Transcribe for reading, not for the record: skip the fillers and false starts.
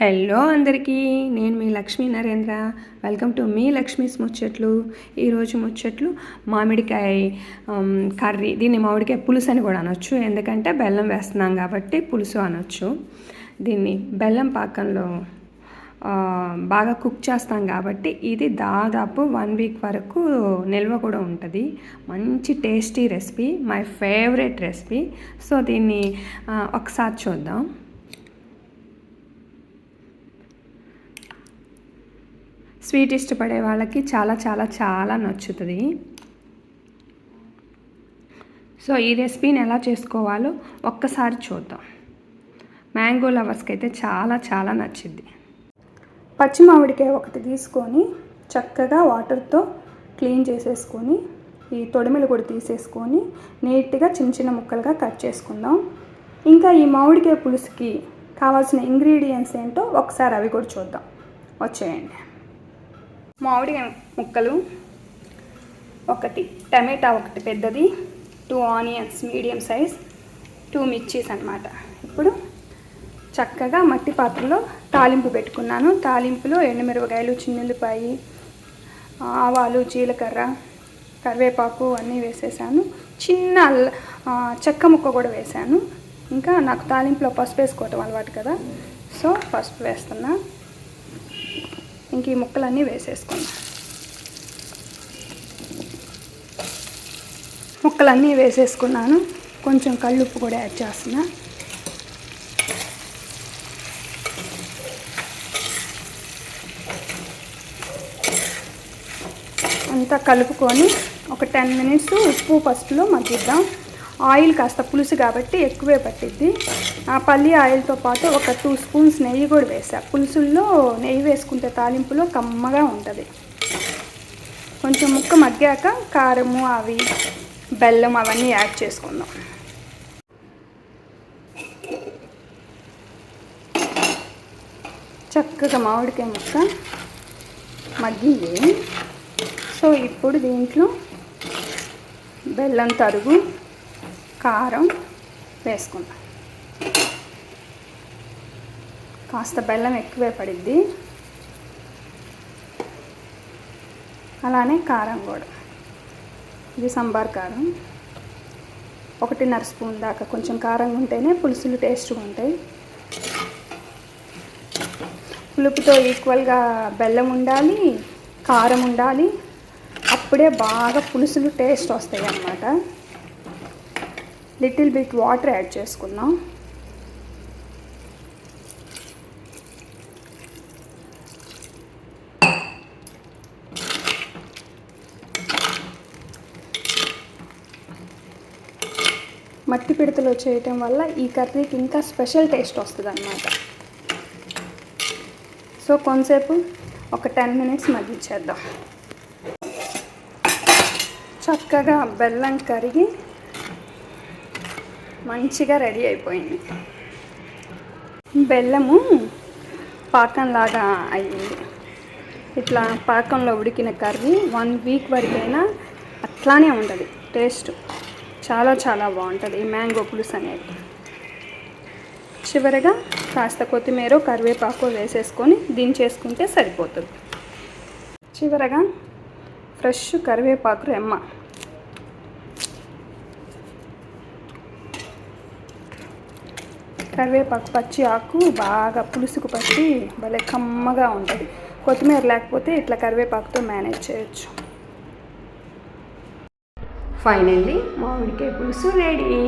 Hello అందరికీ, నేను మీ Lakshmi Narendra. Welcome to me Lakshmi's ముచ్చట్లు. ఈరోజు ముచ్చట్లు మామిడికాయ కర్రీ. దీన్ని మామిడికాయ పులుసు అని కూడా అనొచ్చు, ఎందుకంటే బెల్లం వేస్తున్నాం కాబట్టి పులుసు అనొచ్చు. దీన్ని బెల్లం పాకంలో బాగా కుక్ చేస్తాం కాబట్టి ఇది దాదాపు 1 వీక్ వరకు నిల్వ కూడా ఉంటుంది. మంచి tasty recipe, my favourite recipe. So దీన్ని ఒకసారి చూద్దాం. స్వీట్ ఇష్టపడే వాళ్ళకి చాలా చాలా చాలా నచ్చుతుంది. సో ఈ రెసిపీని ఎలా చేసుకోవాలో ఒక్కసారి చూద్దాం. మ్యాంగో లవర్స్కి అయితే చాలా చాలా నచ్చింది. పచ్చి మామిడికాయ ఒకటి తీసుకొని చక్కగా వాటర్తో క్లీన్ చేసేసుకొని ఈ తొడిమెలు కూడా తీసేసుకొని నీట్గా చిన్న చిన్న ముక్కలుగా కట్ చేసుకుందాం. ఇంకా ఈ మామిడికాయ పులుసుకి కావాల్సిన ఇంగ్రీడియంట్స్ ఏంటో ఒకసారి అవి కూడా చూద్దాం. వచ్చేయండి. మామిడికాయ ముక్కలు, ఒకటి టమాటా, ఒకటి పెద్దది, 2 ఆనియన్స్ మీడియం సైజ్, 2 మిర్చీస్ అన్నమాట. ఇప్పుడు చక్కగా మట్టి పాత్రలో తాలింపు పెట్టుకున్నాను. తాలింపులో ఎండుమిరపకాయలు, చిన్నుల్లిపాయి, ఆవాలు, జీలకర్ర, కరివేపాకు అన్నీ వేసేసాను. చిన్న చెక్క ముక్క కూడా వేసాను. ఇంకా నాకు తాలింపులో పసుపు వేసుకోవటం అలవాటు కదా, సో పసుపు వేస్తున్నా. ఇంక ఈ ముక్కలన్నీ వేసేసుకున్నాం. ముక్కలన్నీ వేసేసుకున్నాను. కొంచెం కల్లుప్పు కూడా యాడ్ చేస్తున్నా. అంతా కలుపుకొని ఒక 10 మినిట్స్ ఉప్పు పసుపులో మగ్గిద్దాం. ఆయిల్ కాస్త పులుసు కాబట్టి ఎక్కువే పట్టిద్ది. ఆ పల్లి ఆయిల్తో పాటు ఒక 2 స్పూన్స్ నెయ్యి కూడా వేసా. పులుసుల్లో నెయ్యి వేసుకుంటే తాలింపులో కమ్మగా ఉంటుంది. కొంచెం ముక్క మగ్గాక కారము, అవి బెల్లం అవన్నీ యాడ్ చేసుకుందాం. చక్కగా మామిడికాయ ముక్క మగ్గింది. సో ఇప్పుడు దీంట్లో బెల్లం తరుగు, కారం వేసుకుందాం. కాస్త బెల్లం ఎక్కువే పడిద్ది, అలానే కారం కూడా. ఇది సంబార్ కారం, 1.5 స్పూన్ దాకా. కొంచెం కారంగా ఉంటేనే పులుసులు టేస్ట్గా ఉంటాయి. పులుపుతో ఈక్వల్గా బెల్లం ఉండాలి, కారం ఉండాలి. అప్పుడే బాగా పులుసులు టేస్ట్ వస్తాయి అన్నమాట. లిటిల్ బిట్ వాటర్ యాడ్ చేసుకుందాం. మట్టి పిడతలో చేయటం వల్ల ఈ కర్రీకి ఇంకా స్పెషల్ టేస్ట్ వస్తుంది అన్నమాట. సో కొంతసేపు ఒక 10 మినిట్స్ మగ్గించేద్దాం. చక్కగా బెల్లం కరిగి మంచిగా రెడీ అయిపోయింది. బెల్లము పాకంలాగా అయ్యింది. ఇట్లా పాకంలో ఉడికిన కర్రీ 1 వీక్ వరకైనా అట్లానే ఉంటుంది. టేస్ట్ చాలా చాలా బాగుంటుంది ఈ మ్యాంగో పులుసు అనేది. చివరగా కాస్త కొత్తిమీర, కరివేపాకు వేసేసుకొని దించేసుకుంటే సరిపోతుంది. చివరగా ఫ్రెష్ కరివేపాకు రెమ్మ. కరివేపాకు పచ్చి ఆకు బాగా పులుసుకు పట్టి భలే కమ్మగా ఉంటుంది. కొత్తిమీర లేకపోతే ఇట్లా కరివేపాకుతో మేనేజ్ చేయొచ్చు. ఫైనల్లీ మామిడికాయ పులుసు రెడీ.